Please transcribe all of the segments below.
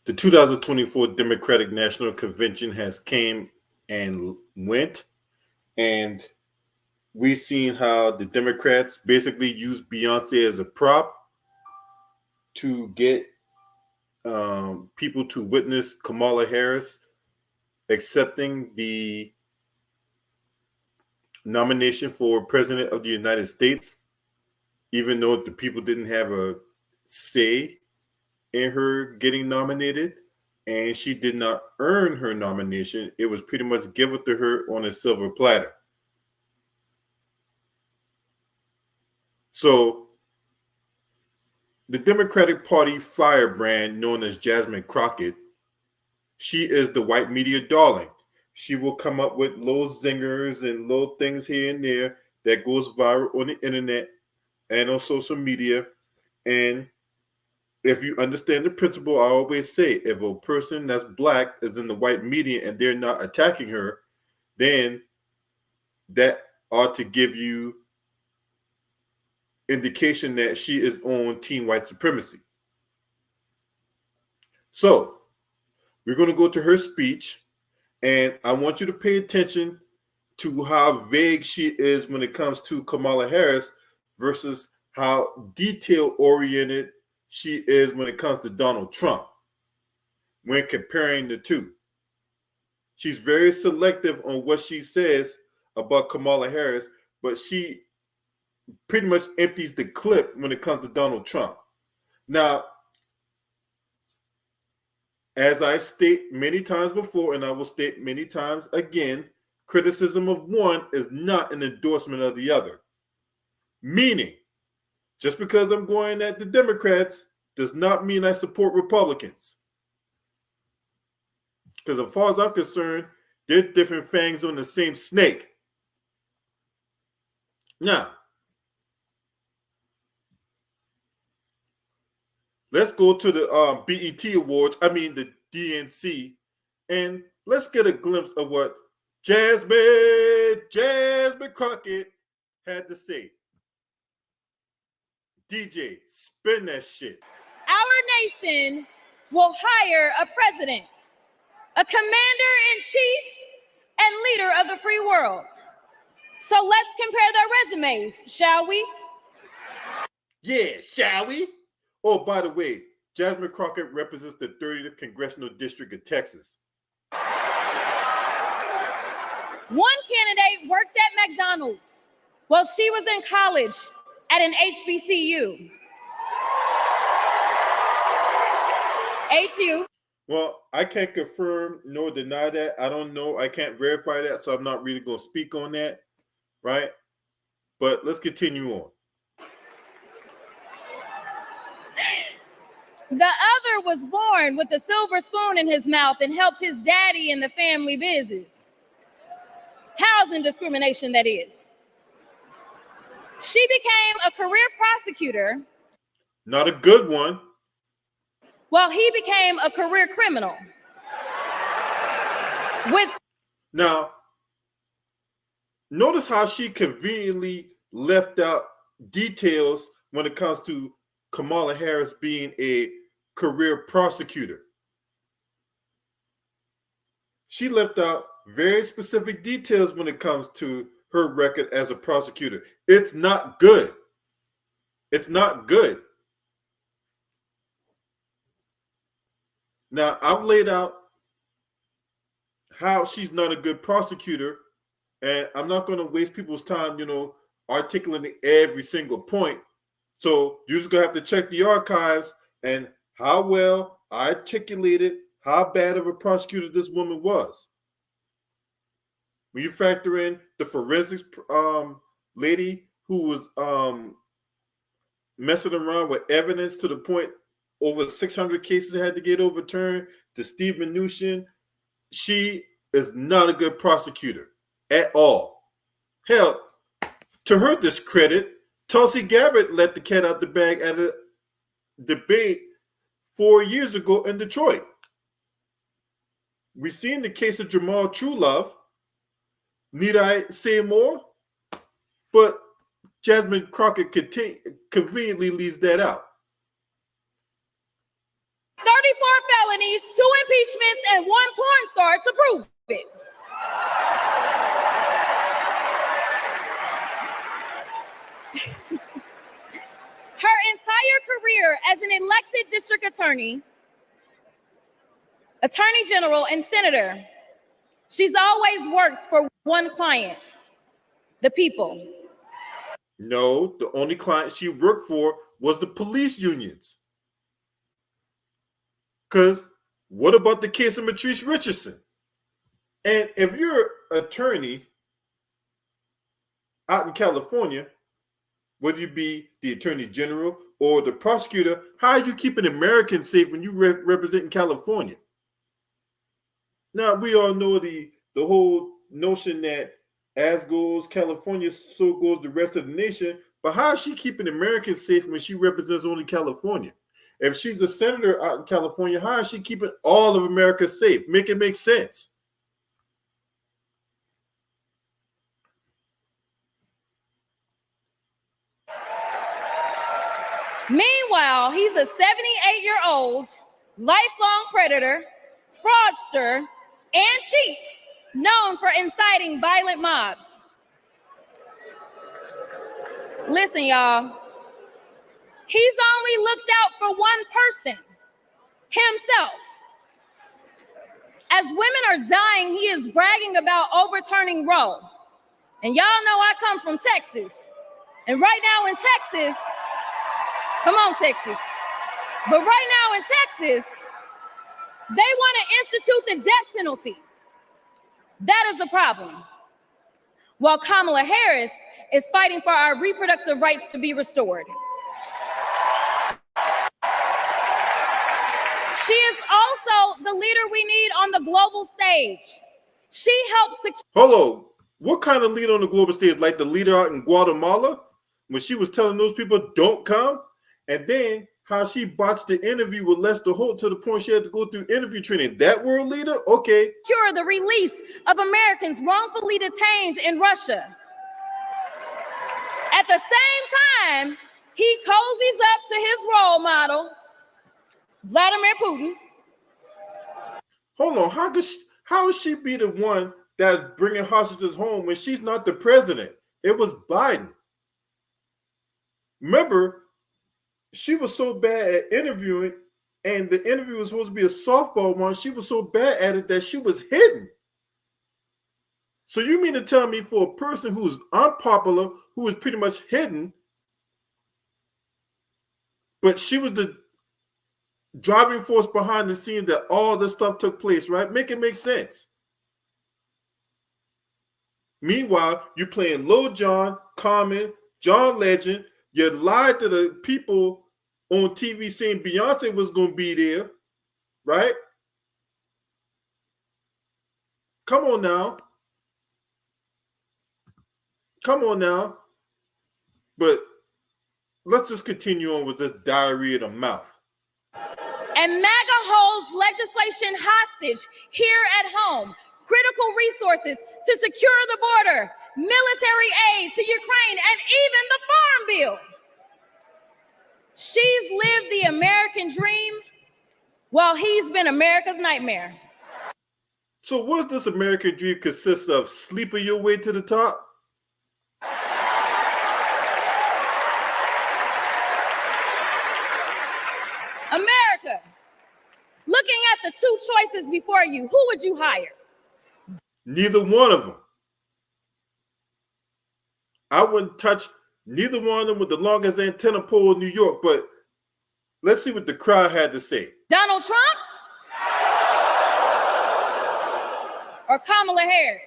The 2024 Democratic National Convention has came and went, and we've seen how the Democrats basically used Beyonce as a prop to get people to witness Kamala Harris accepting the nomination for President of the United States, even though the people didn't have a say in her getting nominated, and she did not earn her nomination. It was pretty much given to her on a silver platter. So the Democratic Party firebrand known as Jasmine Crockett, she is the white media darling. She will come up with little zingers and little things here and there that goes viral on the internet and on social media. And if you understand the principle, I always say, if a person that's black is in the white media and they're not attacking her, then that ought to give you indication that she is on team white supremacy. So we're going to go to her speech, and I want you to pay attention to how vague she is when it comes to Kamala Harris versus how detail-oriented she is when it comes to Donald Trump when comparing the two. She's very selective on what she says about Kamala Harris, but she pretty much empties the clip when it comes to Donald Trump. Now, as I state many times before, and I will state many times again, criticism of one is not an endorsement of the other. Meaning, just because I'm going at the Democrats does not mean I support Republicans. Because as far as I'm concerned, they're different fangs on the same snake. Now, let's go to the BET Awards, the DNC, and let's get a glimpse of what Jasmine Crockett had to say. DJ, spin that shit. Our nation will hire a president, a commander-in-chief, and leader of the free world. So let's compare their resumes, shall we? Yeah, shall we? Oh, by the way, Jasmine Crockett represents the 30th Congressional District of Texas. One candidate worked at McDonald's while she was in college at an HBCU. HU. Well, I can't confirm nor deny that. I don't know. I can't verify that, so I'm not really going to speak on that, right? But let's continue on. The other was born with a silver spoon in his mouth and helped his daddy in the family business. Housing discrimination, that is. She became a career prosecutor. Not a good one. While he became a career criminal. Now, notice how she conveniently left out details when it comes to Kamala Harris being a career prosecutor. She left out very specific details when it comes to her record as a prosecutor. It's not good. It's not good. Now, I've laid out how she's not a good prosecutor, and I'm not going to waste people's time, articulating every single point. So you're just going to have to check the archives and how well I articulated how bad of a prosecutor this woman was. When you factor in the forensics lady who was messing around with evidence to the point over 600 cases had to get overturned, to Steve Mnuchin, she is not a good prosecutor at all. Hell, to her discredit, Tulsi Gabbard let the cat out the bag at a debate 4 years ago in Detroit. We've seen the case of Jamal Truelove. Need I say more? But Jasmine Crockett conveniently leaves that out. felonies, 2 impeachments, and 1 porn star to prove it. Her entire career as an elected district attorney, attorney general, and senator, she's always worked for one client, the people. No, the only client she worked for was the police unions. Because what about the case of Matrice Richardson? And if you're an attorney out in California, whether you be the attorney general or the prosecutor, how are you keeping Americans safe when you represent in California? Now, we all know the whole notion that as goes California, so goes the rest of the nation. But how is she keeping Americans safe when she represents only California? If she's a senator out in California, how is she keeping all of America safe? Make it make sense. Meanwhile, he's a 78-year-old lifelong predator, fraudster, and cheat, known for inciting violent mobs. Listen, y'all. He's only looked out for one person, himself. As women are dying, he is bragging about overturning Roe. And y'all know I come from Texas. And right now in Texas, come on, Texas. But right now in Texas, they want to institute the death penalty. That is a problem. While Kamala Harris is fighting for our reproductive rights to be restored. She is also the leader we need on the global stage. She helps secure. Hold on. What kind of leader on the global stage? Like the leader out in Guatemala when she was telling those people don't come? And then how she botched the interview with Lester Holt to the point she had to go through interview training. That world leader? Okay. Secure the release of Americans wrongfully detained in Russia. At the same time, he cozies up to his role model, Vladimir Putin. Hold on. How is she be the one that's bringing hostages home when she's not the president? It was Biden. Remember, she was so bad at interviewing, and the interview was supposed to be a softball one. She was so bad at it that she was hidden. So you mean to tell me for a person who's unpopular, who is pretty much hidden, but she was the driving force behind the scenes that all this stuff took place, right? Make it make sense. Meanwhile, you're playing Lil Jon, Common, John Legend. You lied to the people on TV saying Beyonce was going to be there, right? Come on now. Come on now. But let's just continue on with this diarrhea of the mouth. And MAGA holds legislation hostage here at home. Critical resources to secure the border, military aid to Ukraine, and even the Farm Bill. She's lived the American dream while he's been America's nightmare. So what does this American dream consist of? Sleeping your way to the top? America, looking at the 2 choices before you, who would you hire? Neither one of them. I wouldn't touch neither one of them with the longest antenna pole in New York, but let's see what the crowd had to say. Donald Trump or Kamala Harris?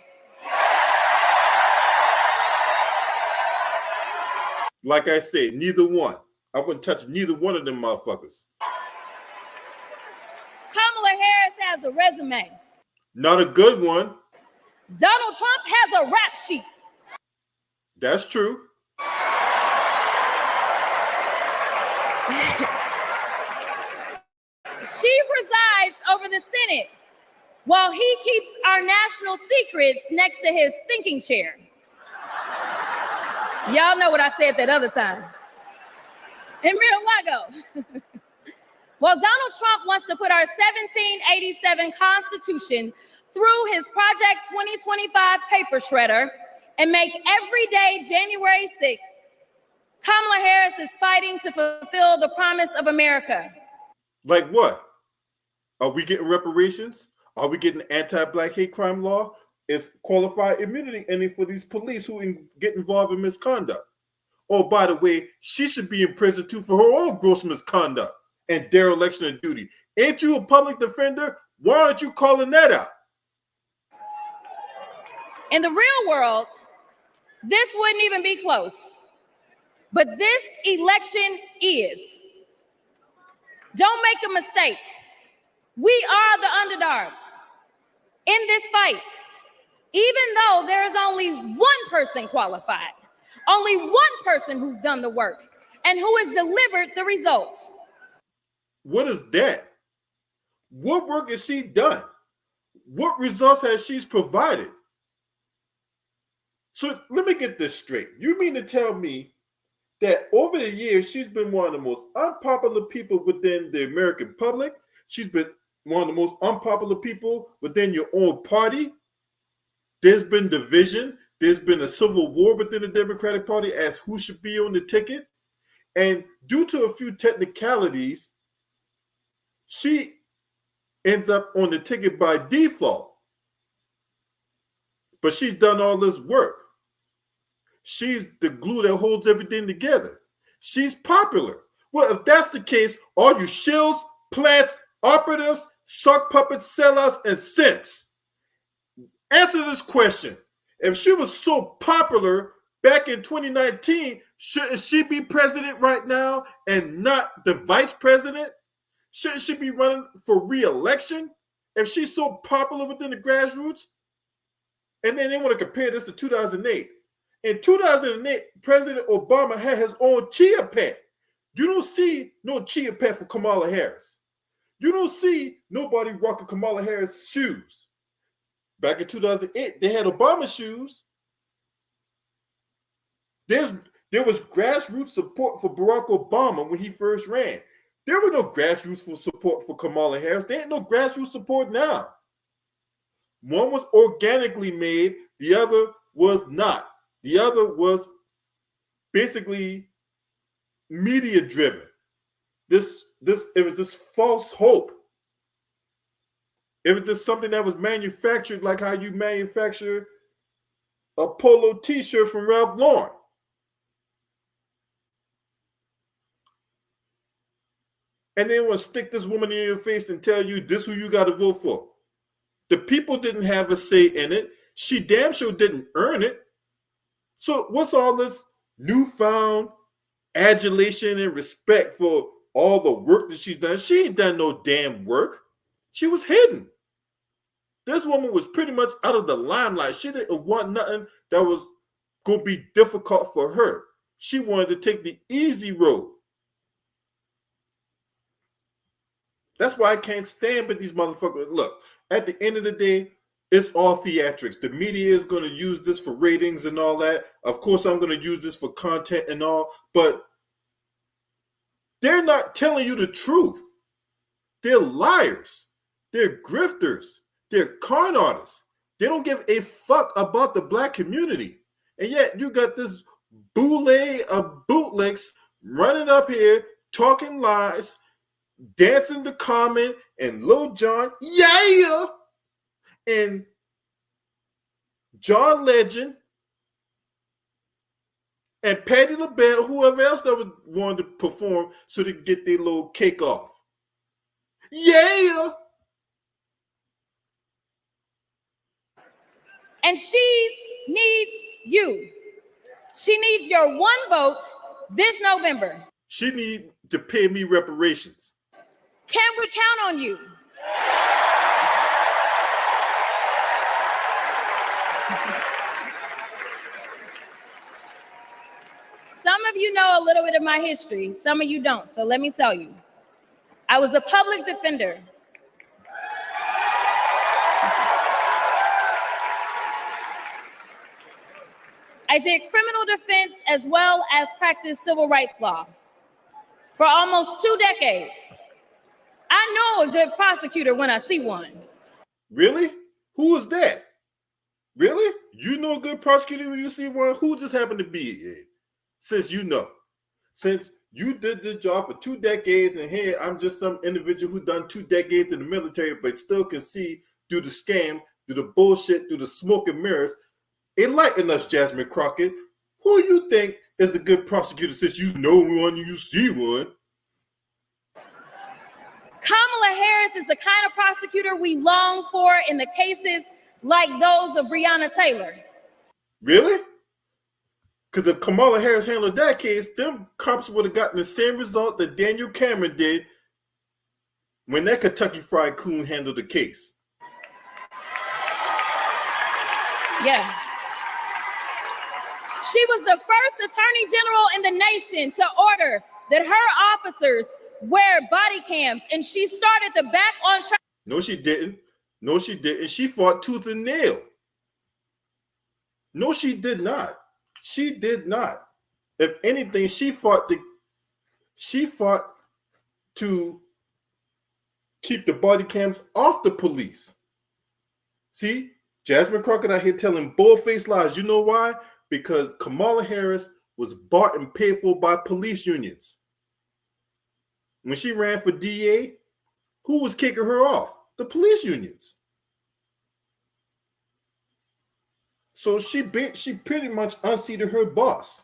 Like I said, neither one. I wouldn't touch neither one of them motherfuckers. Kamala Harris has a resume. Not a good one. Donald Trump has a rap sheet. That's true. She presides over the Senate while he keeps our national secrets next to his thinking chair. Y'all know what I said that other time. In real Lago. Well, Donald Trump wants to put our 1787 Constitution through his Project 2025 paper shredder and make every day January 6th, Kamala Harris is fighting to fulfill the promise of America. Like what? Are we getting reparations? Are we getting anti-black hate crime law? Is qualified immunity ending for these police who get involved in misconduct? Oh, by the way, she should be in prison too for her own gross misconduct and dereliction of duty. Ain't you a public defender? Why aren't you calling that out? In the real world, this wouldn't even be close. But this election is. Don't make a mistake. We are the underdogs in this fight, even though there is only one person qualified, only one person who's done the work and who has delivered the results. What is that? What work has she done? What results has she provided? So let me get this straight. You mean to tell me that over the years, she's been one of the most unpopular people within the American public? She's been one of the most unpopular people within your own party? There's been division. There's been a civil war within the Democratic Party as who should be on the ticket. And due to a few technicalities, she ends up on the ticket by default. But she's done all this work. She's the glue that holds everything together. She's popular. Well, if that's the case, all you shills, plants, operatives, sock puppets, sellouts, and simps, answer this question. If she was so popular back in 2019, shouldn't she be president right now and not the vice president? Shouldn't she be running for re-election if she's so popular within the grassroots? And then they want to compare this to 2008. In 2008, President Obama had his own chia pet. You don't see no chia pet for Kamala Harris. You don't see nobody rocking Kamala Harris shoes. Back in 2008, they had Obama shoes. There was grassroots support for Barack Obama when he first ran. There were no grassroots support for Kamala Harris. There ain't no grassroots support now. One was organically made, the other was not. The other was basically media driven. It was just false hope. It was just something that was manufactured like how you manufacture a polo t-shirt from Ralph Lauren. And they want to stick this woman in your face and tell you this who you got to vote for. The people didn't have a say in it. She damn sure didn't earn it. So what's all this newfound adulation and respect for all the work that she's done? She ain't done no damn work. She was hidden. This woman was pretty much out of the limelight. She didn't want nothing that was going to be difficult for her. She wanted to take the easy road. That's why I can't stand with these motherfuckers. Look, at the end of the day, it's all theatrics. The media is going to use this for ratings and all that. Of course, I'm going to use this for content and all, but they're not telling you the truth. They're liars. They're grifters. They're con artists. They don't give a fuck about the black community. And yet you got this boule of bootlegs running up here, talking lies, dancing to Common and Lil Jon, yeah, and John Legend and Patti LaBelle, whoever else that would want to perform so they could get their little cake off. Yeah. And she needs you. She needs your one vote this November. She needs to pay me reparations. Can we count on you? Some of you know a little bit of my history. Some of you don't. So let me tell you. I was a public defender. I did criminal defense as well as practiced civil rights law for almost 2 decades. know a good prosecutor when I see one. Really? Who is that? Really? You know a good prosecutor when you see one? Who just happened to be it? Since you know. Since you did this job for 2 decades, and here I'm just some individual who done 2 decades in the military, but still can see through the scam, through the bullshit, through the smoke and mirrors. Enlighten us, Jasmine Crockett. Who you think is a good prosecutor since you know one and you see one? Kamala Harris is the kind of prosecutor we long for in the cases like those of Breonna Taylor. Really? Because if Kamala Harris handled that case, them cops would have gotten the same result that Daniel Cameron did when that Kentucky Fried Coon handled the case. Yeah. She was the first attorney general in the nation to order that her officers wear body cams, and she started the back on track. No, she didn't. No, she didn't. She fought tooth and nail. No, she did not. She did not. If anything, she fought to keep the body cams off the police. See, Jasmine Crockett out here telling bull-faced lies. You know why? Because Kamala Harris was bought and paid for by police unions. When she ran for DA, who was kicking her off? The police unions. So she pretty much unseated her boss.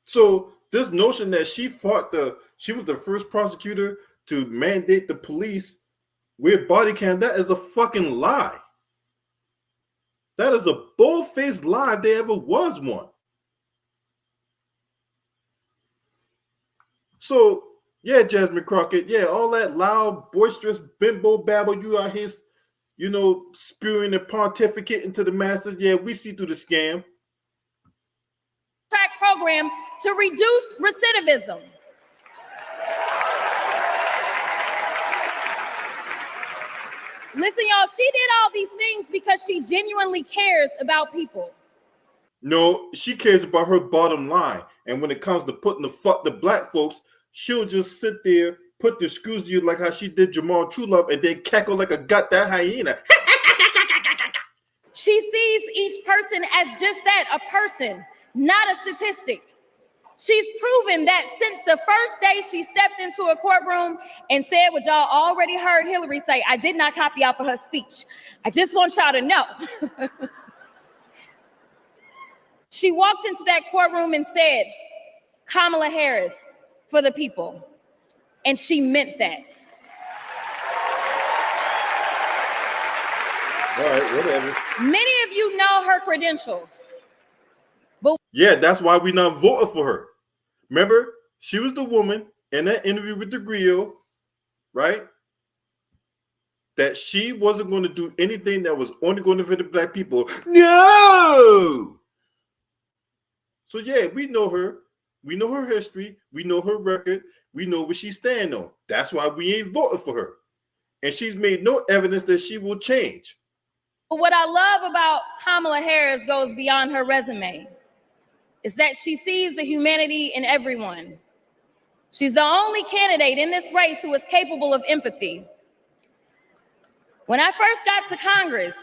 So this notion that she was the first prosecutor to mandate the police wear body cam, that is a fucking lie. That is a bull-faced lie if there ever was one. So, yeah, Jasmine Crockett, yeah, all that loud, boisterous bimbo babble you out here, spewing and pontificate into the masses, yeah, we see through the scam. Track program to reduce recidivism. Listen, y'all, she did all these things because she genuinely cares about people. No, she cares about her bottom line. And when it comes to putting the black folks, she'll just sit there, put the screws to you like how she did Jamal Truelove, and then cackle like a goddamn hyena. She sees each person as just that, a person, not a statistic. She's proven that since the first day she stepped into a courtroom and said what y'all already heard Hillary say, I did not copy out for her speech. I just want y'all to know. She walked into that courtroom and said, Kamala Harris for the people. And she meant that. All right, whatever. Many of you know her credentials. But yeah, that's why we not voting for her. Remember, she was the woman in that interview with the Griot, right? That she wasn't going to do anything that was only going to benefit black people. No! So yeah, we know her. We know her history. We know her record. We know what she stand on. That's why we ain't voting for her. And she's made no evidence that she will change. What I love about Kamala Harris goes beyond her resume. Is that she sees the humanity in everyone. She's the only candidate in this race who is capable of empathy. When I first got to Congress,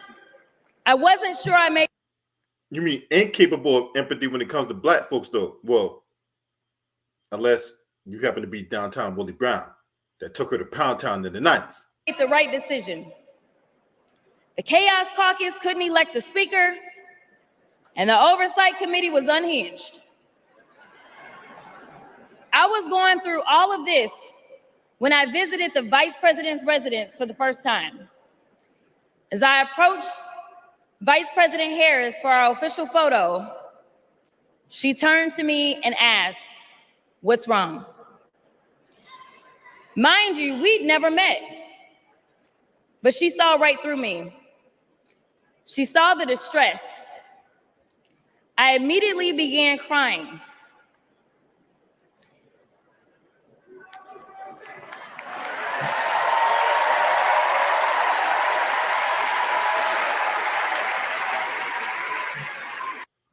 I wasn't sure I made. You mean incapable of empathy when it comes to black folks, though? Well, unless you happen to be downtown Willie Brown that took her to Pound Town in the 90s. The right decision. The Chaos Caucus couldn't elect a speaker, and the Oversight Committee was unhinged. I was going through all of this when I visited the Vice President's residence for the first time. As I approached Vice President Harris for our official photo, she turned to me and asked, "What's wrong?" Mind you, we'd never met, but she saw right through me. She saw the distress. I immediately began crying.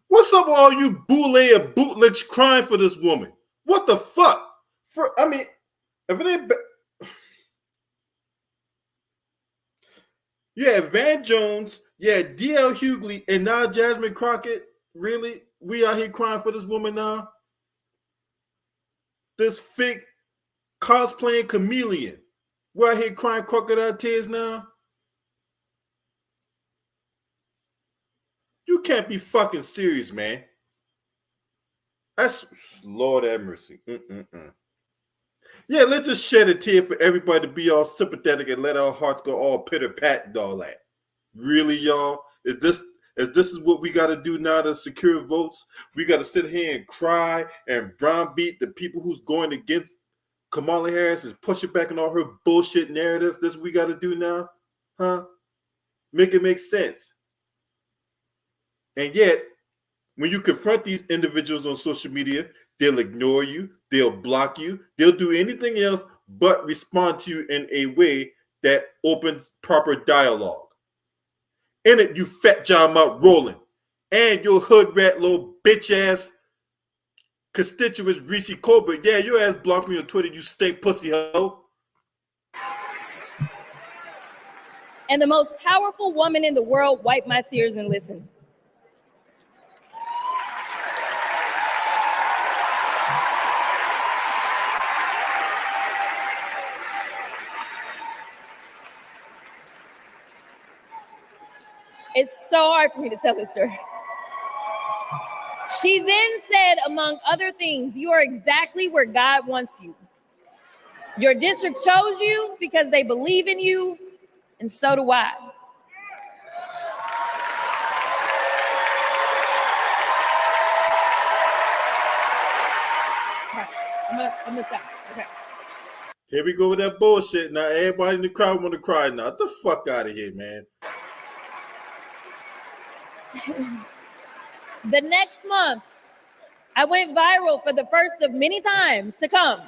What's up with all you boule and bootlicks crying for this woman? What the fuck? I mean, if it ain't, yeah, Van Jones, yeah, D.L. Hughley, and now Jasmine Crockett. Really, we out here crying for this woman now. This fake cosplaying chameleon. We're out here crying crocodile tears now. You can't be fucking serious, man. That's Lord have mercy. Yeah, let's just shed a tear for everybody to be all sympathetic and let our hearts go all pitter pat and all that. Really, y'all? Is this is what we got to do now to secure votes? We got to sit here and cry and browbeat the people who's going against Kamala Harris and pushing back on all her bullshit narratives. This is what we got to do now, huh? Make it make sense. And yet, when you confront these individuals on social media, they'll ignore you, they'll block you, they'll do anything else but respond to you in a way that opens proper dialogue. In it, you fat job out rolling. And your hood rat little bitch ass constituents, Reese Colbert. Yeah, your ass blocked me on Twitter, you stink pussy hoe. And the most powerful woman in the world wiped my tears and listened. It's so hard for me to tell this story. She then said, among other things, you are exactly where God wants you. Your district chose you because they believe in you, and so do I. I'm gonna stop. Okay. Here we go with that bullshit. Now everybody in the crowd want to cry now. Get the fuck out of here, man. The next month, I went viral for the first of many times to come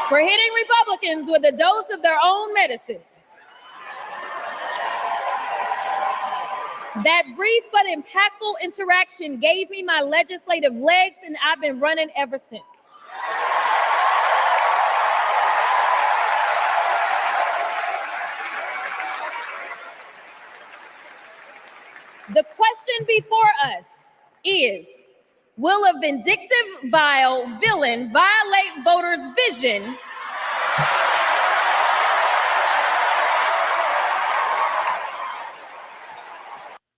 for hitting Republicans with a dose of their own medicine. That brief but impactful interaction gave me my legislative legs, and I've been running ever since. The question before us is, will a vindictive, vile villain violate voters' vision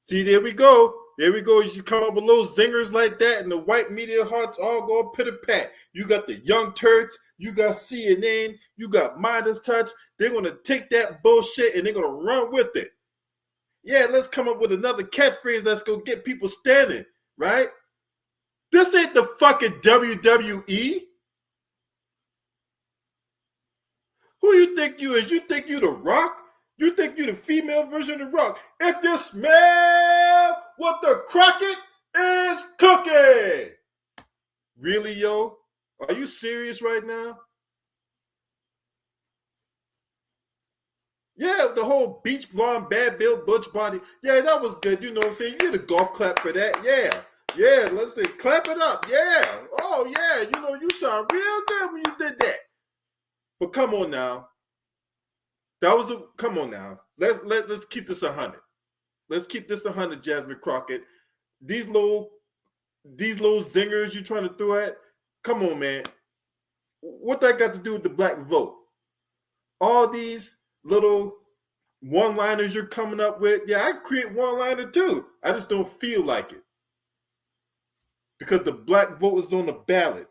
See, there we go. There we go. You should come up with little zingers like that, and the white media hearts all go pitter pat. You got the Young Turks, you got CNN, you got Midas Touch. They're going to take that bullshit and they're going to run with it. Yeah, let's come up with another catchphrase that's going to get people standing, right? This ain't the fucking WWE. Who you think you is? You think you The Rock? You think you the female version of The Rock? If you smell what the Crockett is cooking. Really, yo? Are you serious right now? Yeah, the whole beach blonde, bad built, butch body. Yeah, that was good. You know what I'm saying? You get a golf clap for that. Yeah. Yeah, let's say clap it up. Yeah. Oh, yeah. You know, you sound real good when you did that. But come on now. Come on now. Let's keep this 100. Let's keep this 100, Jasmine Crockett. These little zingers you trying to throw at, come on, man. What that got to do with the black vote? All these little one-liners you're coming up with, yeah, I create one-liner too. I just don't feel like it. Because the black vote is on the ballot.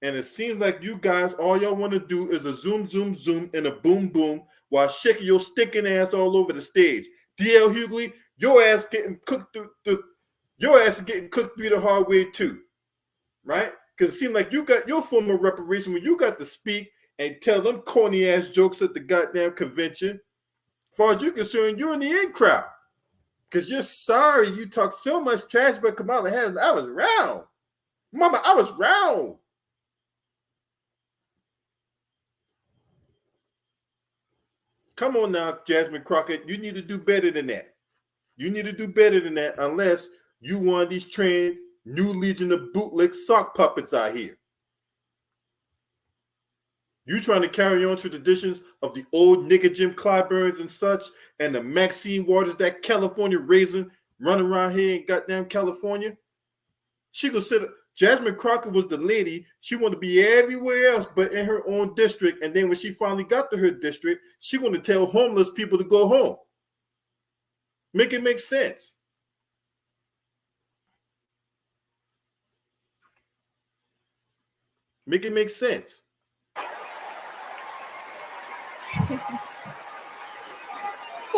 And it seems like you guys, all y'all want to do is a zoom, zoom, zoom, and a boom, boom while shaking your stinking ass all over the stage. D.L. Hughley, your ass getting cooked your ass is getting cooked through the hard way too, right? Because it seemed like you got your form of reparation when you got to speak and tell them corny ass jokes at the goddamn convention. As far as you're concerned, you're in the in crowd. Because you're sorry you talked so much trash about Kamala Harris. I was round. Mama, I was round. Come on now, Jasmine Crockett. You need to do better than that. You need to do better than that unless you one of these trained new legion of bootleg sock puppets out here. You trying to carry on to traditions of the old nigga Jim Clyburns and such, and the Maxine Waters, that California raisin running around here in goddamn California? She could sit. Jasmine Crockett was the lady. She wanted to be everywhere else but in her own district. And then when she finally got to her district, she wanted to tell homeless people to go home. Make it make sense. Make it make sense. For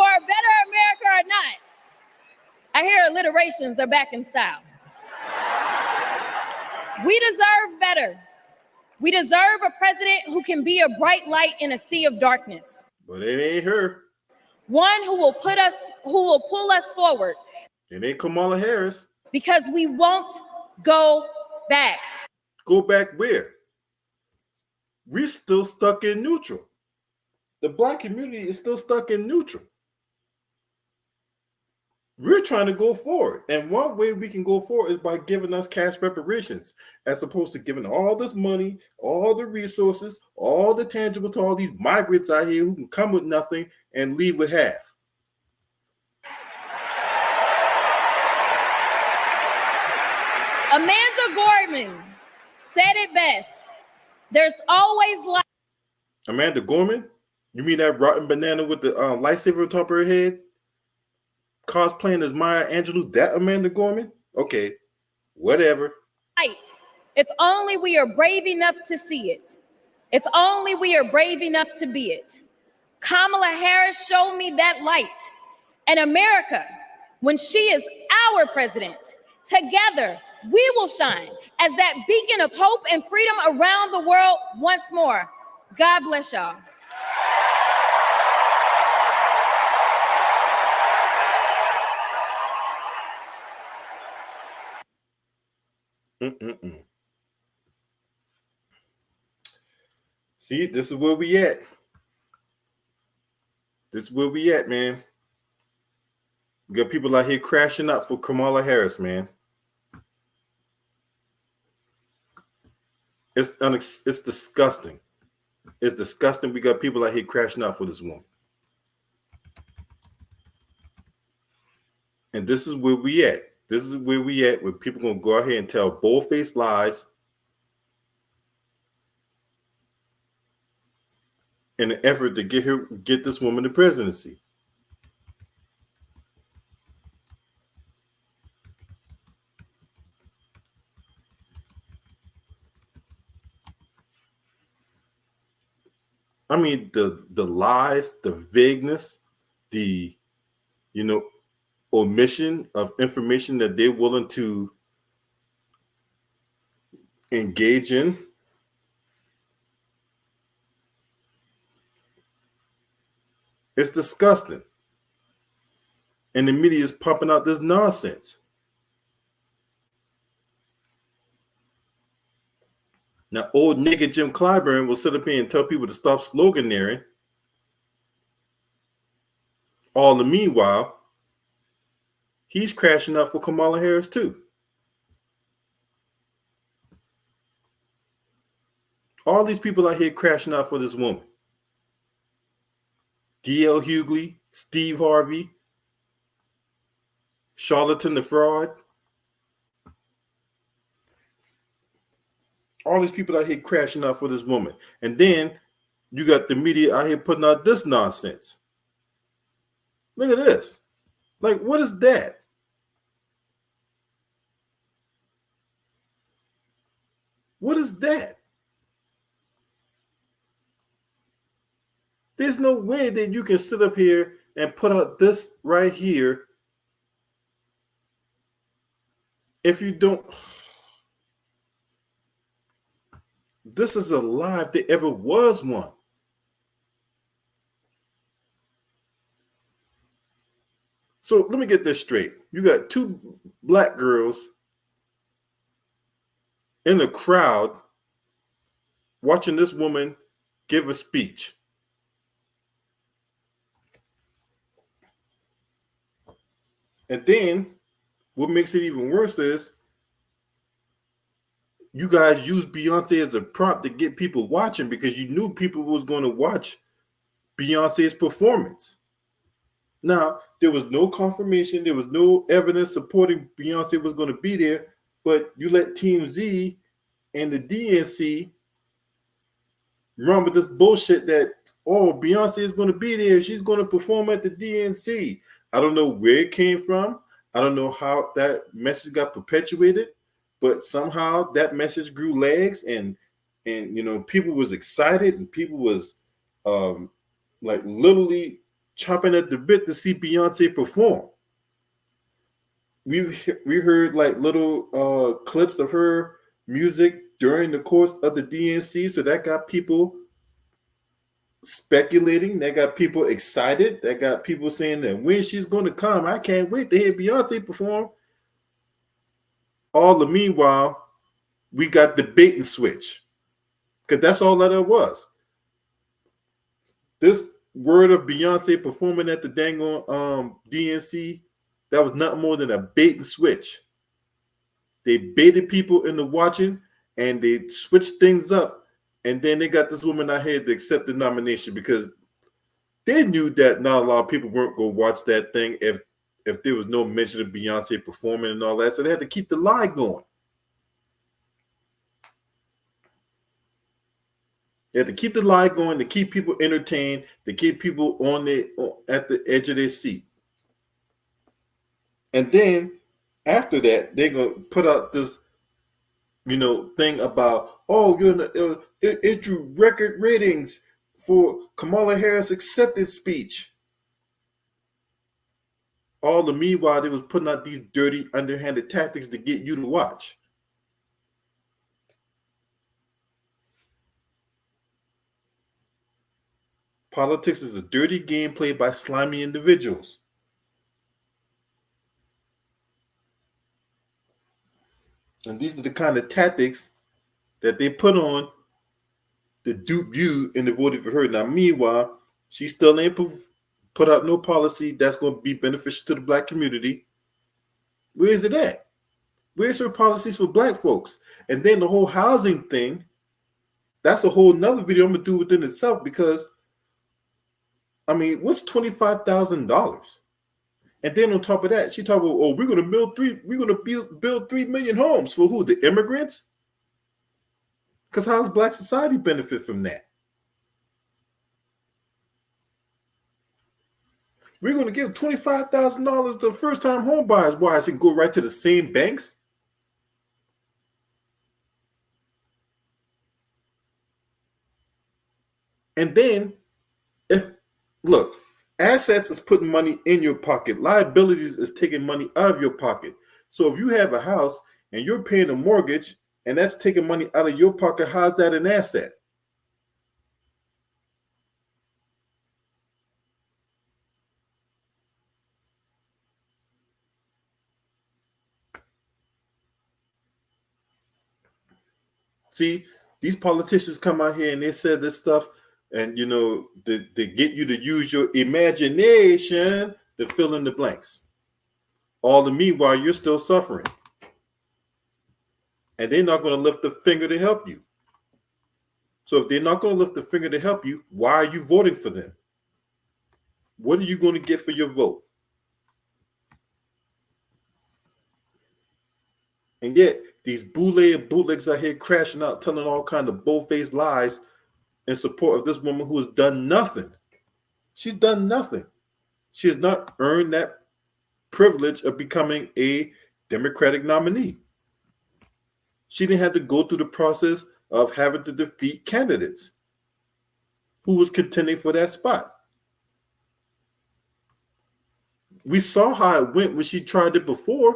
a better America or not, I hear alliterations are back in style. We deserve better. We deserve a president who can be a bright light in a sea of darkness. But it ain't her. One who will pull us forward. It ain't Kamala Harris. Because we won't go back. Go back where? We're still stuck in neutral. The Black community is still stuck in neutral. We're trying to go forward. And one way we can go forward is by giving us cash reparations, as opposed to giving all this money, all the resources, all the tangibles to all these migrants out here who can come with nothing and leave with half. Amanda Gorman said it best. There's always light. Amanda Gorman? You mean that rotten banana with the lightsaber on top of her head? Cosplaying as Maya Angelou? That Amanda Gorman? Okay, whatever. Light. If only we are brave enough to see it. If only we are brave enough to be it. Kamala Harris showed me that light. And America, when she is our president, together we will shine as that beacon of hope and freedom around the world once more. God bless y'all. See, this is where we at. This is where we at, man. We got people out here crashing out for Kamala Harris, man. It's disgusting. It's disgusting. We got people out here crashing out for this woman. And this is where we at. This is where we at, where people gonna go out here and tell bold-faced lies in an effort to get this woman the presidency. I mean, the lies, the vagueness, the omission of information that they're willing to engage in. It's disgusting. And the media is pumping out this nonsense. Now, old nigga Jim Clyburn will sit up here and tell people to stop sloganeering. All the meanwhile, he's crashing out for Kamala Harris too. All these people out here crashing out for this woman. D.L. Hughley, Steve Harvey, Charlatan the Fraud. All these people out here crashing out for this woman. And then you got the media out here putting out this nonsense. Look at this. Like, what is that? What is that? There's no way that you can sit up here and put out this right here if you don't. This is a lie if there ever was one. So let me get this straight. You got two black girls in the crowd watching this woman give a speech. And then what makes it even worse is you guys used Beyonce as a prop to get people watching because you knew people was going to watch Beyonce's performance. Now, there was no confirmation, there was no evidence supporting Beyonce was going to be there, but you let Team Z and the DNC run with this bullshit that, oh, Beyonce is going to be there, she's going to perform at the DNC. I don't know where it came from. I don't know how that message got perpetuated, but somehow that message grew legs, and people was excited, and people was like literally chomping at the bit to see Beyonce perform. We heard like little clips of her music during the course of the DNC, so that got people speculating, that got people excited, that got people saying that when she's going to come, I can't wait to hear Beyonce perform. All the meanwhile, we got the bait and switch, because that's all that it was. This word of Beyonce performing at the dang on DNC, that was nothing more than a bait and switch. They baited people into watching, and they switched things up, and then they got this woman out here to accept the nomination because they knew that not a lot of people weren't going to watch that thing if there was no mention of Beyonce performing and all that, so they had to keep the lie going. They had to keep the lie going, to keep people entertained, to keep people at the edge of their seat. And then after that, they're going to put out this, thing about, oh, it drew record ratings for Kamala Harris' acceptance speech. All the meanwhile, they was putting out these dirty, underhanded tactics to get you to watch. Politics is a dirty game played by slimy individuals. And these are the kind of tactics that they put on to dupe you into voting for her. Now, meanwhile, she still ain't put out no policy that's going to be beneficial to the black community. Where is it at? Where's her policies for black folks? And then the whole housing thing, that's a whole nother video I'm going to do within itself, because, what's $25,000? And then on top of that, she talked about, oh, we're going to build 3 million homes for who? The immigrants? Because how does black society benefit from that? We're going to give $25,000 to first-time home buyers. Why? It can go right to the same banks? And then, look, assets is putting money in your pocket. Liabilities is taking money out of your pocket. So if you have a house and you're paying a mortgage and that's taking money out of your pocket, how's that an asset? See, these politicians come out here and they said this stuff, and they get you to use your imagination to fill in the blanks. All the meanwhile, you're still suffering. And they're not going to lift a finger to help you. So if they're not going to lift a finger to help you, why are you voting for them? What are you going to get for your vote? And yet, these bootlegs out here crashing out, telling all kinds of bold-faced lies in support of this woman who has done nothing. She's done nothing. She has not earned that privilege of becoming a Democratic nominee. She didn't have to go through the process of having to defeat candidates who was contending for that spot. We saw how it went when she tried it before.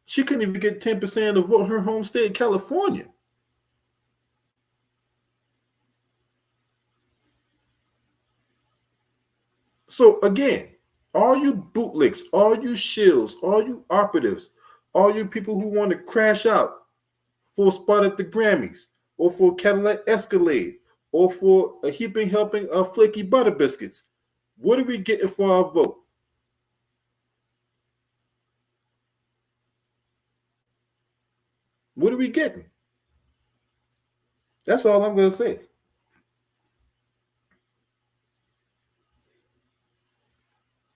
She couldn't even get 10% of the vote in her home state, California. So again, all you bootlicks, all you shills, all you operatives, all you people who want to crash out for a spot at the Grammys, or for a Cadillac Escalade, or for a heaping helping of flaky butter biscuits, what are we getting for our vote? What are we getting? That's all I'm going to say.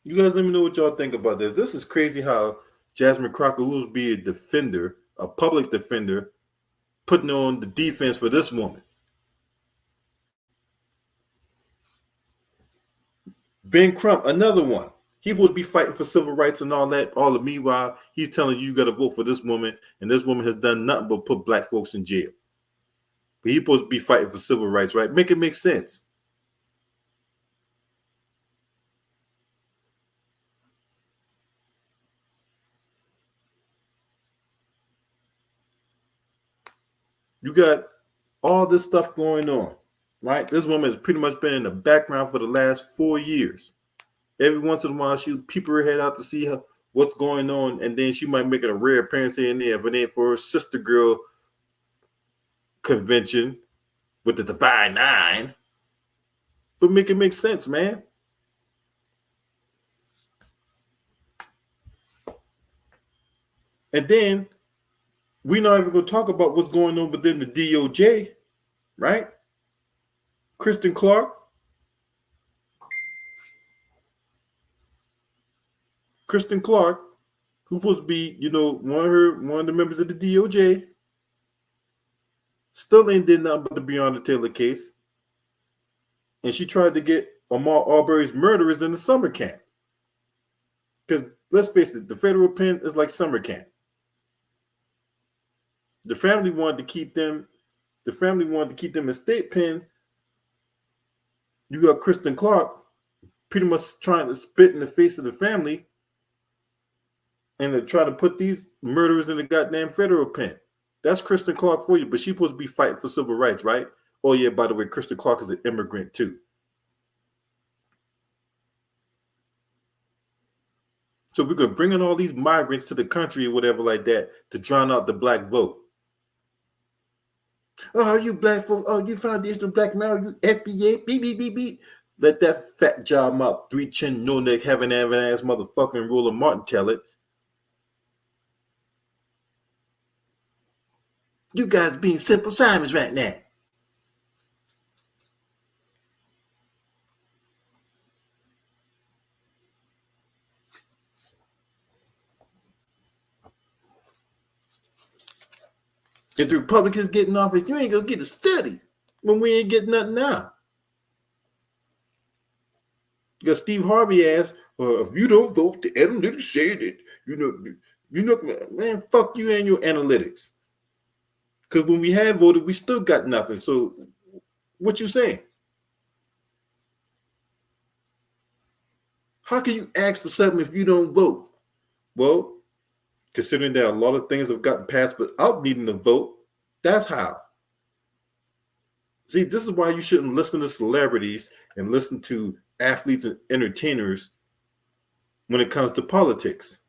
You guys let me know what y'all think about this. This is crazy how Jasmine Crockett, who's be a defender, a public defender, putting on the defense for this woman. Ben Crump, another one. He supposed to be fighting for civil rights and all that. All the meanwhile, he's telling you got to vote for this woman, and this woman has done nothing but put black folks in jail. But he's supposed to be fighting for civil rights, right? Make it make sense. You got all this stuff going on, right? This woman has pretty much been in the background for the last 4 years. Every once in a while, she peep her head out to see what's going on, and then she might make it a rare appearance here and there. If it ain't for her sister girl convention with the Divine Nine, but make it make sense, man. And then we're not even going to talk about what's going on within the DOJ, right? Kristen Clark. Kristen Clark, who's supposed to be, one of the members of the DOJ, still ain't did nothing but the Breonna Taylor case. And she tried to get Ahmaud Arbery's murderers in the summer camp. Because let's face it, the federal pen is like summer camp. The family wanted to keep them in state pen. You got Kristen Clark pretty much trying to spit in the face of the family and to try to put these murderers in the goddamn federal pen. That's Kristen Clark for you, but she's supposed to be fighting for civil rights, right? Oh yeah, by the way, Kristen Clark is an immigrant too. So we're going to bring in all these migrants to the country or whatever like that to drown out the black vote. Oh, you black folks, oh, you foundational black male, you FBA, beep, beep, beep, beep. Let that fat job mouth, 3 chin, no neck, having ass motherfucking Roland Martin tell it. You guys being Simple Simons right now. If the Republicans get in office, you ain't gonna get a study when we ain't getting nothing now. You got Steve Harvey ass, if you don't vote, the analytics say that, man, fuck you and your analytics. Because when we have voted, we still got nothing. So what you saying? How can you ask for something if you don't vote? Well, considering that a lot of things have gotten passed without needing to vote, that's how. See, this is why you shouldn't listen to celebrities and listen to athletes and entertainers when it comes to politics.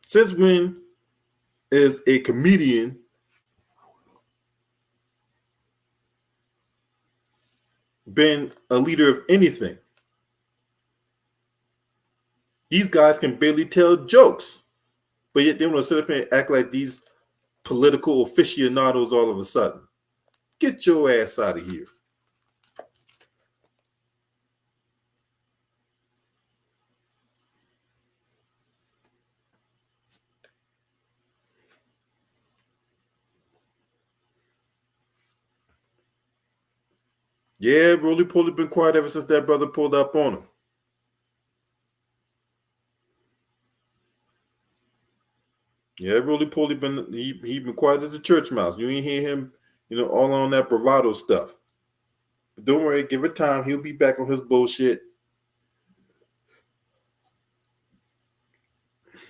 Since when is a comedian been a leader of anything? These guys can barely tell jokes, but yet they want to sit up here and act like these political aficionados all of a sudden. Get your ass out of here. Yeah, Roly Poly been quiet ever since that brother pulled up on him. Yeah, Roly Poly he been quiet as a church mouse. You ain't hear him, all on that bravado stuff. But don't worry, give it time. He'll be back on his bullshit.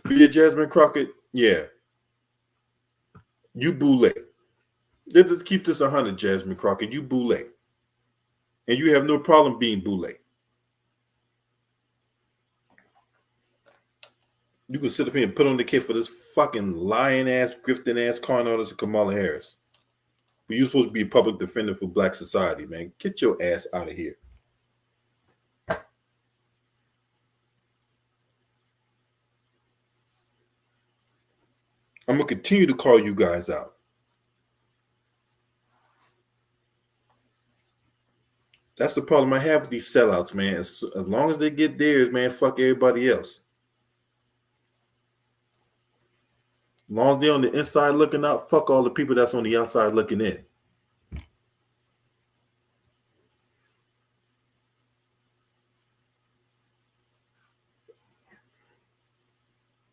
But yeah, Jasmine Crockett, yeah. You boule. Let's just keep this 100, Jasmine Crockett. You boule. And you have no problem being boule. You can sit up here and put on the kid for this fucking lying ass, grifting ass con artist of Kamala Harris. But you're supposed to be a public defender for black society, man. Get your ass out of here. I'm going to continue to call you guys out. That's the problem I have with these sellouts, man. As long as they get theirs, man, fuck everybody else. As long as they're on the inside looking out, fuck all the people that's on the outside looking in.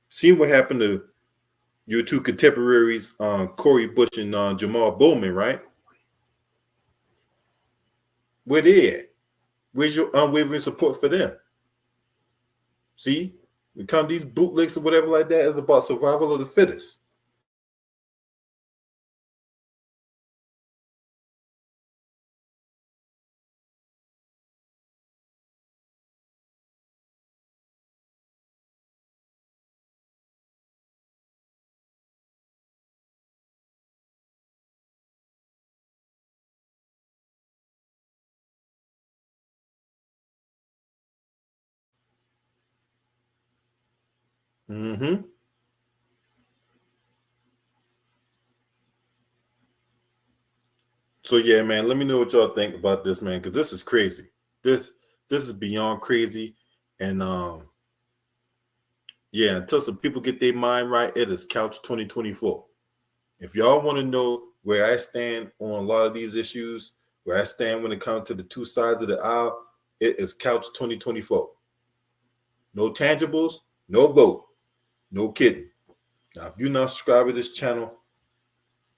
See what happened to your two contemporaries, Corey Bush and Jamal Bowman, right? Where they at? Where's your unwavering support for them? See, become these bootlegs or whatever like that is about survival of the fittest. Mm-hmm. So yeah, man, let me know what y'all think about this, man, because this is crazy. This is beyond crazy. And yeah, until some people get their mind right, it is Couch 2024. If y'all want to know where I stand on a lot of these issues, where I stand when it comes to the two sides of the aisle, it is Couch 2024. No tangibles, no vote, no kidding. Now, if you're not subscribed to this channel,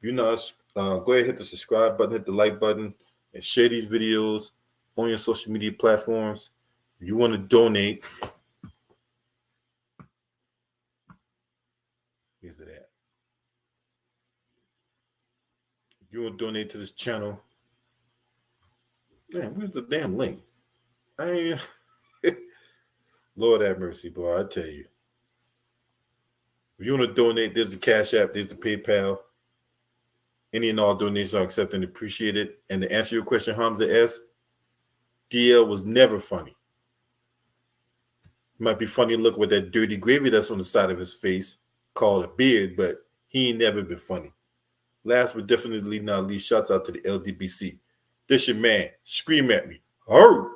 you're not, go ahead, hit the subscribe button, hit the like button, and share these videos on your social media platforms. If you want to donate, where's it at? If you want to donate to this channel, man, where's the damn link? Lord have mercy, boy, I tell you. If you want to donate, there's the Cash App, there's the PayPal. Any and all donations are accepted and appreciated. And to answer your question, Hamza S., DL was never funny. It might be funny to look with that dirty gravy that's on the side of his face called a beard, but he ain't never been funny. Last but definitely not least, shouts out to the LDBC. This your man. Scream at me. Hurry!